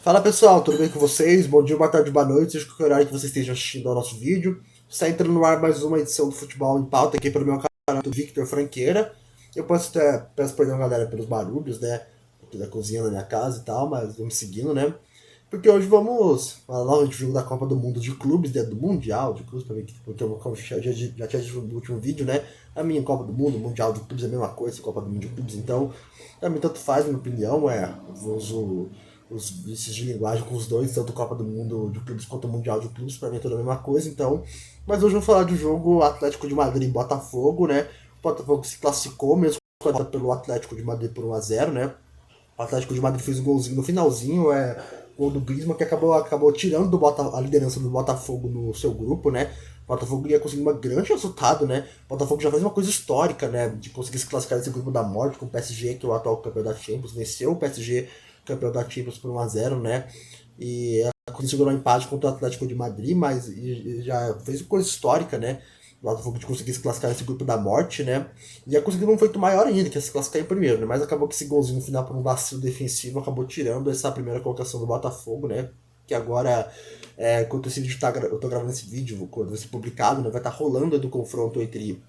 Fala pessoal, tudo bem com vocês? Bom dia, boa tarde, boa noite, seja qualquer horário que vocês estejam assistindo ao nosso vídeo. Está entrando no ar mais uma edição do Futebol em Pauta aqui pelo meu canal do Victor Franqueira. Eu peço perdão, galera, pelos barulhos, né? Aqui da cozinha da minha casa e tal, mas vamos seguindo, né? Porque hoje vamos falar novamente do jogo da Copa do Mundo de Clubes, né? Do Mundial de Clubes, também, porque eu como já tinha dito no último vídeo, né? A minha Copa do Mundo, Mundial de Clubes é a mesma coisa, Copa do Mundo de Clubes, então, pra mim tanto faz, na minha opinião, eu uso os vícios de linguagem com os dois, tanto Copa do Mundo de Clubes quanto o Mundial de Clubes, pra mim é tudo a mesma coisa, então. Mas hoje eu vou falar do jogo Atlético de Madrid e Botafogo, né? O Botafogo se classificou mesmo pelo Atlético de Madrid por 1-0, né? O Atlético de Madrid fez um golzinho no finalzinho, gol do Griezmann, que acabou tirando a liderança do Botafogo no seu grupo, né? O Botafogo ia conseguir um grande resultado, né? O Botafogo já fez uma coisa histórica, né? De conseguir se classificar nesse grupo da morte com o PSG, que é o atual campeão da Champions, venceu o PSG, campeão da Champions por 1-0, né? E conseguiu um empate contra o Atlético de Madrid, mas já fez uma coisa histórica, né? O Botafogo de conseguir se classificar nesse grupo da morte, né? E ia conseguir um feito maior ainda, que ia se classificar em primeiro, né? Mas acabou que esse golzinho no final por um vacilo defensivo acabou tirando essa primeira colocação do Botafogo, né? Que agora, quando esse vídeo eu tô gravando esse vídeo, quando vai ser publicado, né? Vai estar rolando do confronto entre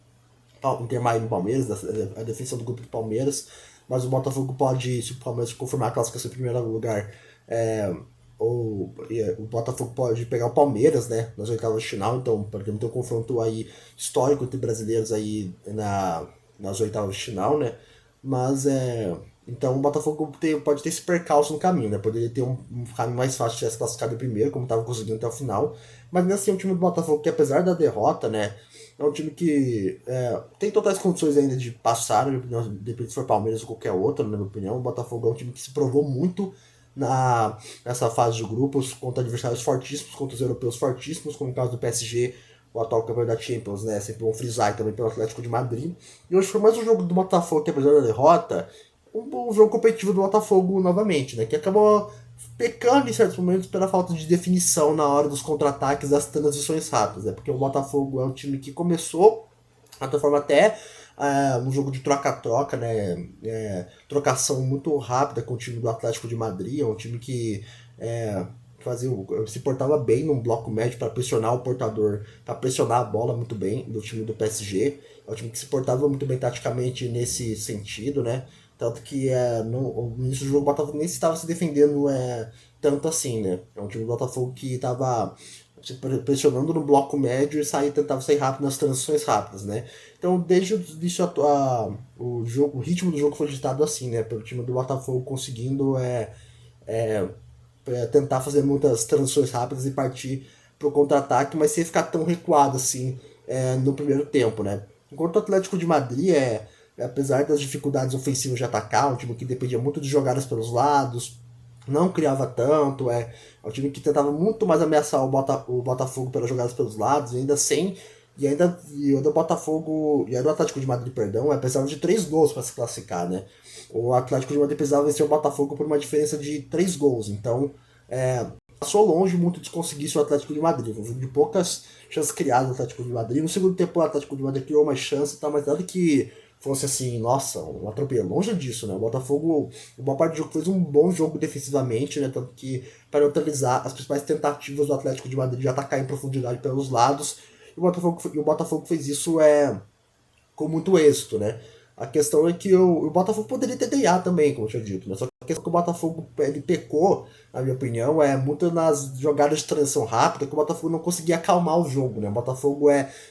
Inter Miami e Palmeiras, a defesa do grupo do Palmeiras, mas o Botafogo pode, se o Palmeiras confirmar a classificação em primeiro lugar, o Botafogo pode pegar o Palmeiras, né, nas oitavas de final, então podemos ter um confronto aí histórico entre brasileiros aí nas oitavas de final, né, mas então o Botafogo pode ter esse percalço no caminho, né, poderia ter um caminho mais fácil de ser classificado em primeiro, como estava conseguindo até o final, mas mesmo assim o time do Botafogo, que apesar da derrota, né, é um time que tem totais condições ainda de passar, depende se for Palmeiras ou qualquer outro, na minha opinião. O Botafogo é um time que se provou muito nessa fase de grupos contra adversários fortíssimos, contra os europeus fortíssimos, como o caso do PSG, o atual campeão da Champions, né? Sempre bom frisar, e também pelo Atlético de Madrid. E hoje foi mais um jogo do Botafogo que, apesar da derrota, um jogo competitivo do Botafogo novamente, né? Que acabou pecando em certos momentos pela falta de definição na hora dos contra-ataques das transições rápidas, né? Porque o Botafogo é um time que começou, de certa forma, até um jogo de troca-troca, né? Trocação muito rápida com o time do Atlético de Madrid, é um time que se portava bem num bloco médio para pressionar o portador, para pressionar a bola muito bem do time do PSG. É um time que se portava muito bem taticamente nesse sentido, né? Tanto que no início do jogo o Botafogo nem estava se defendendo tanto assim, né? É um time do Botafogo que estava pressionando no bloco médio e tentava sair rápido nas transições rápidas, né? Então, desde o início, o ritmo do jogo foi ditado assim, né? Pelo time do Botafogo conseguindo tentar fazer muitas transições rápidas e partir pro contra-ataque, mas sem ficar tão recuado assim no primeiro tempo, né? Enquanto o Atlético de Madrid apesar das dificuldades ofensivas de atacar, um time que dependia muito de jogadas pelos lados, não criava tanto, um time que tentava muito mais ameaçar o Botafogo pelas jogadas pelos lados, e o Botafogo, e aí do Atlético de Madrid, perdão, precisava de 3 gols para se classificar, né? O Atlético de Madrid precisava vencer o Botafogo por uma diferença de 3 gols, então passou longe muito de conseguir isso o Atlético de Madrid. Foi um jogo de poucas chances criadas do Atlético de Madrid. No segundo tempo, o Atlético de Madrid criou uma chance, tá, mas nada que fosse assim, nossa, um atropelo. Longe disso, né? O Botafogo, boa parte do jogo, fez um bom jogo defensivamente, né? Tanto que para neutralizar as principais tentativas do Atlético de Madrid de atacar em profundidade pelos lados. E o Botafogo fez isso com muito êxito, né? A questão é que o Botafogo poderia ter ganhado também, como eu tinha dito, né? Só que a questão é que o Botafogo ele pecou, na minha opinião, muito nas jogadas de transição rápida, que o Botafogo não conseguia acalmar o jogo, né? O Botafogo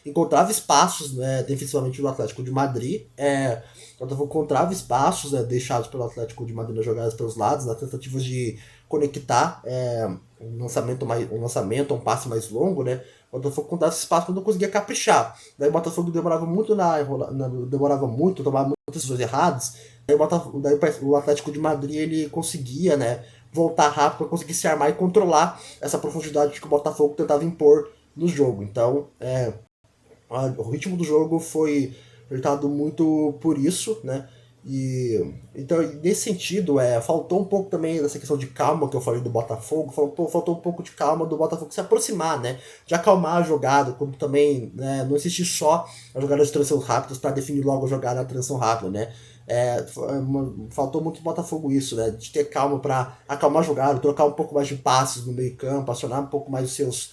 encontrava espaços, né, defensivamente no Atlético de Madrid, o Botafogo encontrava espaços, né, deixados pelo Atlético de Madrid nas jogadas pelos lados, nas tentativas de conectar um lançamento, um passe mais longo, né? O Botafogo encontrava esse espaço quando não conseguia caprichar. Daí o Botafogo demorava muito, tomava muitas decisões erradas. Daí o Atlético de Madrid ele conseguia, né, voltar rápido para conseguir se armar e controlar essa profundidade que o Botafogo tentava impor no jogo. Então, o ritmo do jogo foi apertado muito por isso, né? E então, nesse sentido, faltou um pouco também dessa questão de calma que eu falei do Botafogo, faltou um pouco de calma do Botafogo se aproximar, né? De acalmar a jogada, como também, né, não existir só a jogada de transição rápidas para definir logo a jogada da transição rápida, né? Faltou muito o Botafogo isso, né? De ter calma para acalmar a jogada, trocar um pouco mais de passes no meio campo, acionar um pouco mais os seus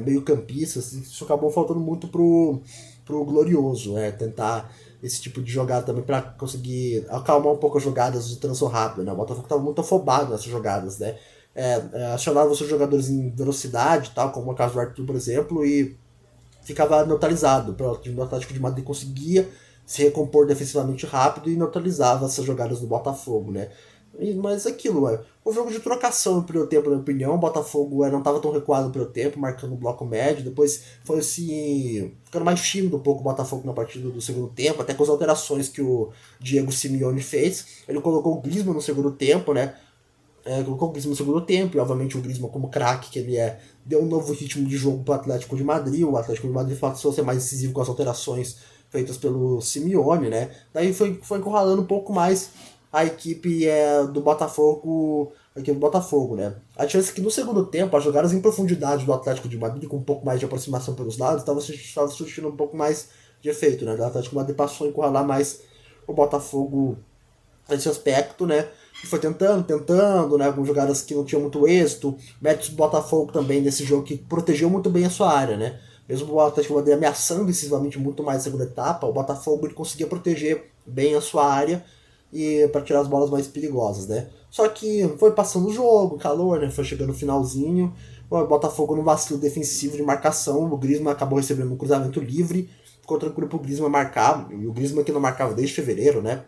meio-campistas. Isso acabou faltando muito pro Glorioso, tentar esse tipo de jogada também para conseguir acalmar um pouco as jogadas do transo rápido, né? O Botafogo estava muito afobado nessas jogadas, né? Acionava os seus jogadores em velocidade, tal, como o caso do Arthur, por exemplo, e ficava neutralizado. O time do Atlético de Madrid conseguia se recompor defensivamente rápido e neutralizava essas jogadas do Botafogo, né? Mas aquilo, o jogo de trocação no primeiro tempo, na minha opinião, o Botafogo não estava tão recuado no primeiro tempo, marcando o bloco médio, depois foi assim, ficando mais tímido um pouco o Botafogo na partida do segundo tempo, até com as alterações que o Diego Simeone fez. Ele colocou o Griezmann no segundo tempo, né? Colocou o Griezmann no segundo tempo, e obviamente o Griezmann como craque que ele deu um novo ritmo de jogo para o Atlético de Madrid. O Atlético de Madrid passou a ser mais decisivo com as alterações feitas pelo Simeone, né? Daí foi encurralando um pouco mais a equipe do Botafogo, né? A diferença é que no segundo tempo, as jogadas em profundidade do Atlético de Madrid, com um pouco mais de aproximação pelos lados, estava surtindo um pouco mais de efeito, né? O Atlético de Madrid passou a encurralar mais o Botafogo nesse aspecto, né? E foi tentando, né? Algumas jogadas que não tinham muito êxito. Méritos do Botafogo também nesse jogo que protegeu muito bem a sua área, né? Mesmo o Atlético Madrid ameaçando decisivamente muito mais na segunda etapa, o Botafogo ele conseguia proteger bem a sua área e para tirar as bolas mais perigosas, né? Só que foi passando o jogo, calor, né? Foi chegando no finalzinho. O Botafogo no vacilo defensivo de marcação, o Griezmann acabou recebendo um cruzamento livre, ficou tranquilo pro Griezmann marcar, e o Griezmann que não marcava desde fevereiro, né?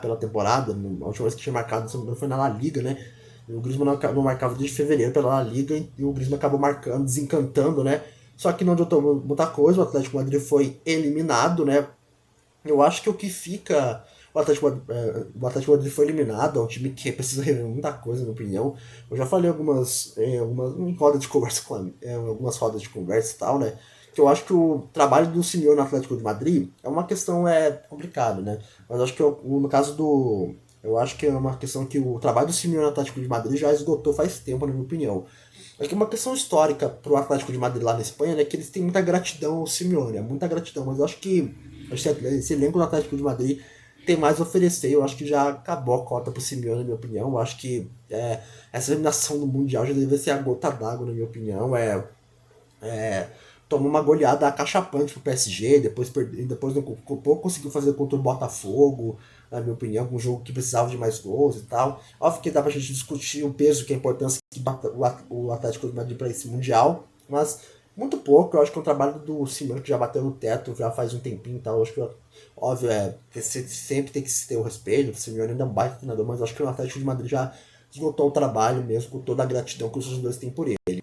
Pela temporada, a última vez que tinha marcado foi na La Liga, né? O Griezmann não marcava desde fevereiro pela La Liga e o Griezmann acabou marcando, desencantando, né? Só que não adiantou muita coisa, o Atlético Madrid foi eliminado, né? Eu acho que o que fica. O Atlético Madrid foi eliminado, é um time que precisa rever muita coisa, na minha opinião. Eu já falei algumas em rodas de conversa algumas rodas de conversa e tal, né? Que eu acho que o trabalho do Simeone no Atlético de Madrid é uma questão complicada, né? Mas acho que no caso do. Eu acho que é uma questão que o trabalho do Simeone no Atlético de Madrid já esgotou faz tempo, na minha opinião. Acho que é uma questão histórica pro Atlético de Madrid lá na Espanha, né? Que eles têm muita gratidão ao Simeone, muita gratidão, mas eu acho que esse elenco do Atlético de Madrid tem mais a oferecer. Eu acho que já acabou a cota pro Simeone, na minha opinião. Eu acho que essa eliminação do Mundial já deveria ser a gota d'água, na minha opinião. Tomou uma goleada acachapante pro PSG, depois no pouco conseguiu fazer contra o Botafogo, na minha opinião, um jogo que precisava de mais gols e tal. Óbvio que dá pra gente discutir o peso que a importância que o Atlético de Madrid para esse Mundial, mas muito pouco. Eu acho que é um trabalho do Simeone que já bateu no teto já faz um tempinho e tal. Eu acho que, óbvio, que sempre tem que se ter o respeito. O Simeone ainda é um baita treinador, mas eu acho que o Atlético de Madrid já esgotou o trabalho mesmo, com toda a gratidão que os jogadores têm por ele.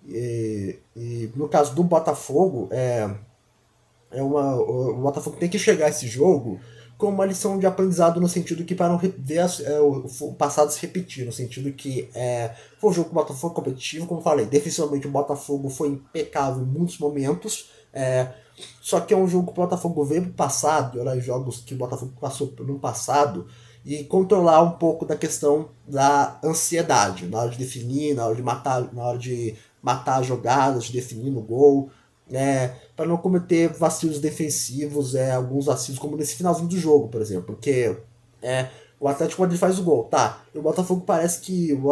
E no caso do Botafogo, o Botafogo tem que chegar a esse jogo com uma lição de aprendizado no sentido que para não ver o passado se repetir, no sentido que foi um jogo que o Botafogo foi competitivo, como eu falei, defensivamente o Botafogo foi impecável em muitos momentos, só que é um jogo que o Botafogo veio pro passado, olha jogos que o Botafogo passou no passado, e controlar um pouco da questão da ansiedade, na hora de definir, na hora de matar as jogadas, de definir no gol, para não cometer vacilos defensivos, alguns vacilos como nesse finalzinho do jogo, por exemplo, porque o Atlético Madrid faz o gol, tá? E o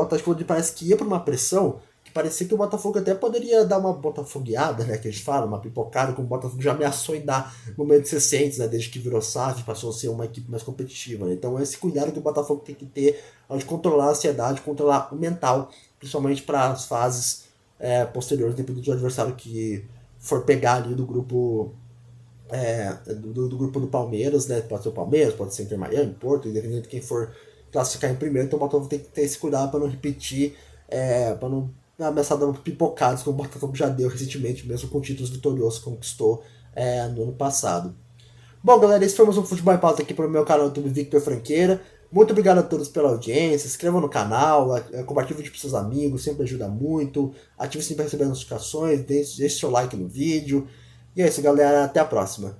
Atlético Madrid parece que ia para uma pressão que parecia que o Botafogo até poderia dar uma botafogueada, né, que a gente fala, uma pipocada, como o Botafogo já ameaçou em dar momentos recentes, né, desde que virou SAF, passou a ser uma equipe mais competitiva, né? Então esse cuidado que o Botafogo tem que ter de controlar a ansiedade, controlar o mental, principalmente para as fases posteriores, dependendo do adversário que for pegar ali do grupo do grupo do Palmeiras, né? Pode ser o Palmeiras, pode ser o Inter Miami, Porto, independente de quem for classificar em primeiro, então o Botafogo tem que ter esse cuidado para não repetir, para não ameaçar pipocadas como o Botafogo já deu recentemente, mesmo com títulos vitoriosos que conquistou no ano passado. Bom, galera, esse foi mais um Futebol em Pauta aqui para o meu canal do YouTube Victor Franqueira. Muito obrigado a todos pela audiência, se inscrevam no canal, compartilhe o vídeo com seus amigos, sempre ajuda muito. Ative o sininho para receber notificações, deixe seu like no vídeo. E é isso, galera, até a próxima.